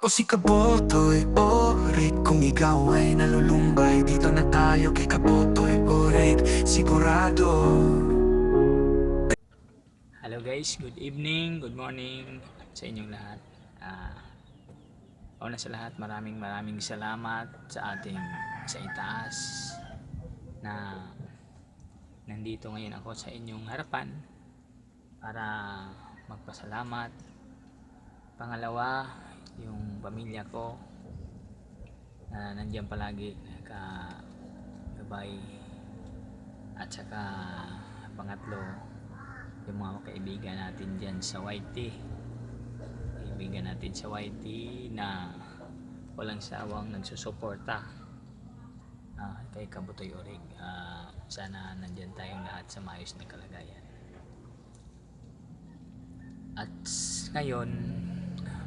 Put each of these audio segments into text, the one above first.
Ako si Kabotoy Orig. Kung ikaw ay nalulumbay, dito na tayo kay Kabotoy Orig. Sigurado. Hello guys, good evening, good morning sa inyong lahat. Una sa lahat, maraming salamat sa ating sa itaas na nandito ngayon ako sa inyong harapan para magpasalamat. Pangalawa, yung pamilya ko na nandiyan palagi gabay, at saka pangatlo, yung mga kaibigan natin dyan sa YT, na walang sawang nagsusuporta kay Kabotoy Orig. Sana nandyan tayong lahat sa maayos na kalagayan. At ngayon,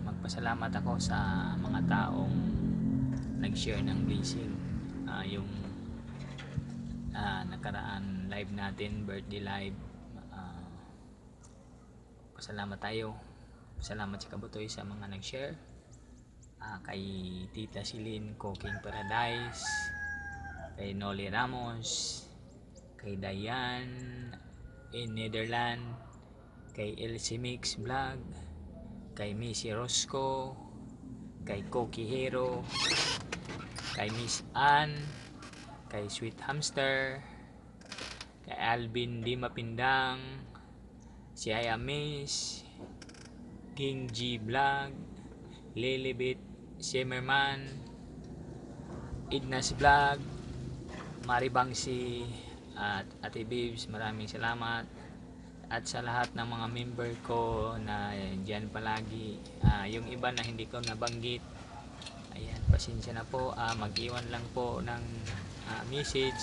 magpasalamat ako sa mga taong nag-share ng blessing. Yung nakaraan live natin, birthday live, pasalamat tayo. Salamat si Kabotoy sa mga nag-share. Kay Tita Silin Cooking Paradise, kay Noli Ramos, kay Diane in Netherlands, kay Elsie Mix Vlog, kay Missy Rosco, kay Cookie Hero, kay Miss Ann, kay Sweet Hamster, kay Alvin Di Mapindang, si Aya Miss, King G Vlog, Lilibit Shimmerman, Ignas Vlog, Maribangsi, at Ate Bibs, maraming salamat. At sa lahat ng mga member ko na dyan palagi, yung iba na hindi ko nabanggit, ayan, pasensya na po. Mag-iwan lang po ng message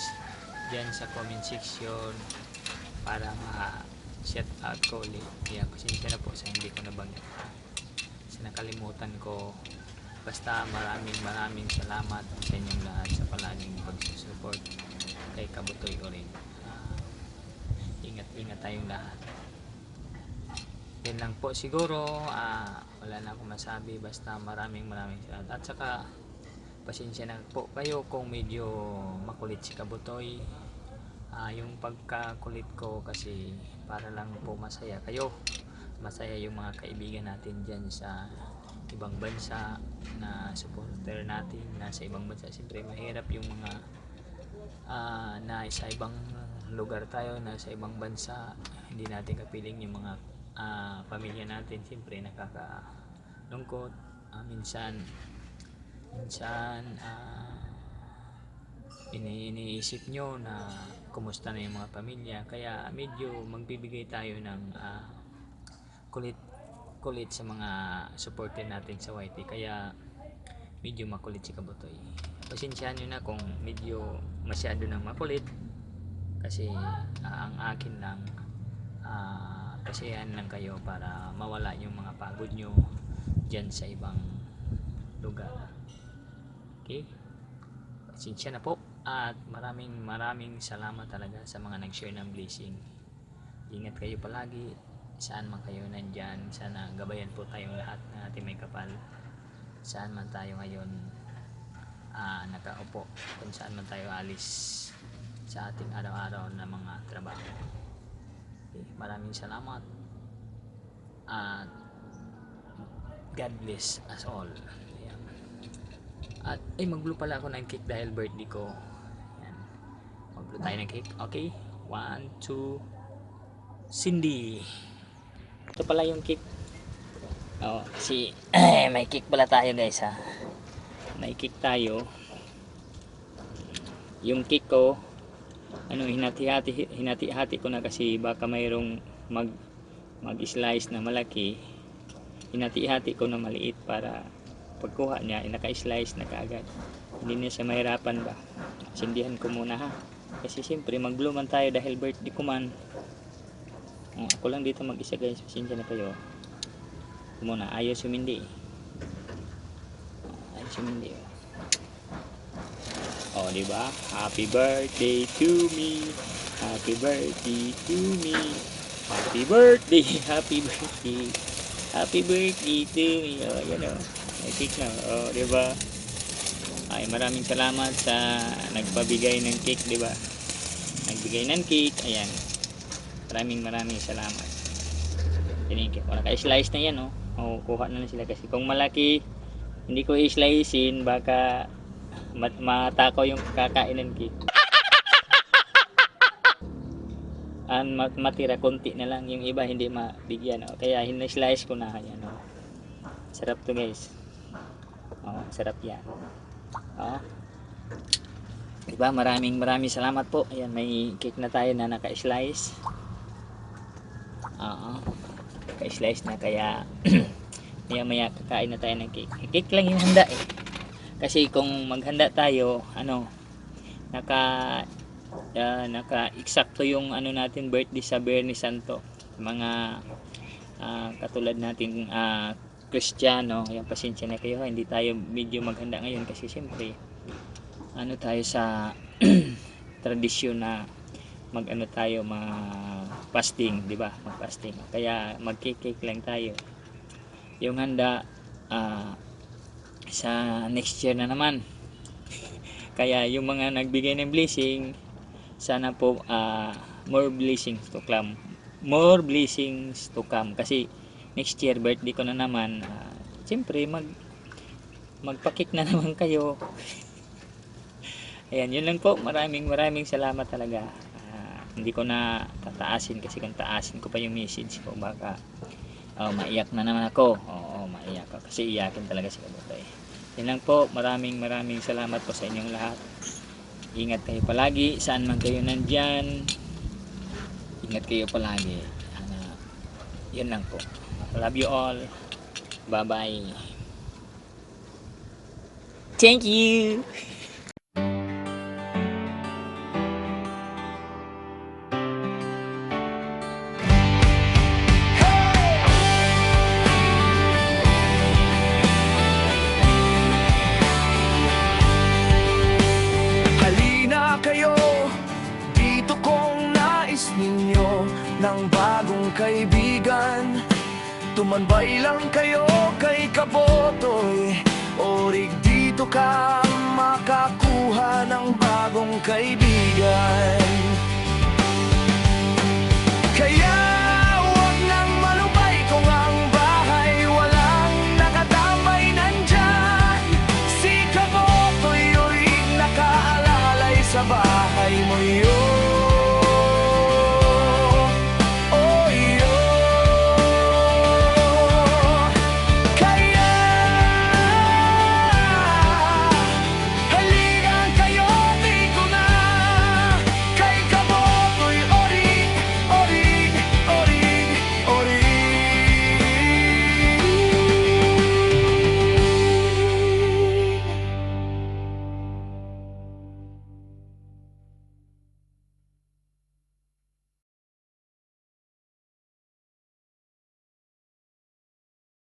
dyan sa comment section para ma-shout out ko ulit. Ayan, pasensya na po sa hindi ko nabanggit, sa nakalimutan ko. Basta maraming salamat sa inyong lahat sa palaging pagsusupport kay Kabotoy Orig. Ingat tayong lahat. Yan lang po siguro. Wala na akong masabi, basta maraming salamat. At saka pasensya na po kayo kung medyo makulit si Kabotoy. Yung pagkakulit ko kasi para lang po masaya kayo, masaya yung mga kaibigan natin dyan sa ibang bansa na supporter natin nasa ibang bansa. Siyempre mahirap yung mga na sa ibang lugar tayo, nasa ibang bansa, hindi natin kapiling yung mga pamilya natin. Siyempre nakakalungkot. Minsan iniisip nyo na kumusta na yung mga pamilya, kaya medyo magbibigay tayo ng kulit sa mga supporter natin sa YT, kaya medyo makulit si Kabotoy. Pasensyahan nyo na kung medyo masyado nang makulit, kasi ang akin lang, kasiyahan lang kayo para mawala yung mga pagod nyo dyan sa ibang lugar. Okay, pasensya na po, at maraming salamat talaga sa mga nag-share ng blessing. Ingat kayo palagi saan man kayo nandyan. Sana gabayan po tayong lahat na ating may kapal, saan man tayo ngayon nakaupo, kung saan man tayo alis sa ating araw-araw na mga trabaho. Okay, maraming salamat, at God bless us all. Ayan. At magblo pala ako ng cake dahil birthday ko. Ayan. Magblo tayo ng cake. Okay, 1, 2, Cindy. Ito pala yung cake. Kasi may cake pala tayo guys, may cake tayo. Yung cake ko, hinati-hati ko na, kasi baka mayroong mag-slice na malaki. Hinati-hati ko na maliit para pagkuha niya naka-slice na kaagad, hindi na siya mahirapan ba. Sindihan ko muna kasi siyempre mag-blow man tayo dahil birthday ko man. Ako lang dito mag-isa guys, pasensya na kayo. Muna, ayaw sumindi. Diba? Happy birthday to me. Happy birthday to me. Happy birthday. Happy birthday. Happy birthday to me. Yan May cake na. Oh, di ba? Ay, maraming salamat sa nagpabigay ng cake, di ba? Nagbigay ng cake. Ayan. Maraming salamat. Thank you. Kung naka-slice na yan, oh. Oh, kuha na lang sila kasi kung malaki, hindi ko i-slicein, baka matakaw yung kakain ng cake. Matira konti na lang, yung iba hindi mabigyan, oh. Kaya hin-slice ko na yan, oh. Sarap to, guys. Oh, sarap yan. Oh. Diba? Maraming salamat po. Ayan, may cake na tayo na naka-slice. Oo. Naka-slice na, kaya maya kakain na tayo ng cake. Cake lang yung handa eh. Kasi kung maghanda tayo, naka-eksakto yung natin birthday sa Biyernes Santo. Mga katulad natin Kristiyano, yung pasensya na kayo, hindi tayo medyo maghanda ngayon kasi siyempre tayo sa tradisyon na tayo fasting, di ba? Mag-fasting. Kaya mag-cake lang tayo. Yung handa sa next year na naman. Kaya yung mga nagbigay ng blessing, sana po more blessings to come. More blessings to come kasi next year birthday ko na naman. Siyempre magpa-cake na naman kayo. Ayan, yun lang po. Maraming salamat talaga. Hindi ko na tataasin kasi kung taasin ko pa yung message ko, baka maiyak na naman ako. Oo, maiyak ako kasi iyakin talaga si Kabutoy. Yun lang po. Maraming salamat po sa inyong lahat. Ingat kayo palagi. Saan man kayo nandyan, ingat kayo palagi. Yun lang po. Love you all. Bye bye. Thank you. Halina kayo, dito kong nais ninyo ng bagong kaibigan. Tumanbay lang kayo kay Kabotoy, orig dito ka makakuha ng bagong kaibigan.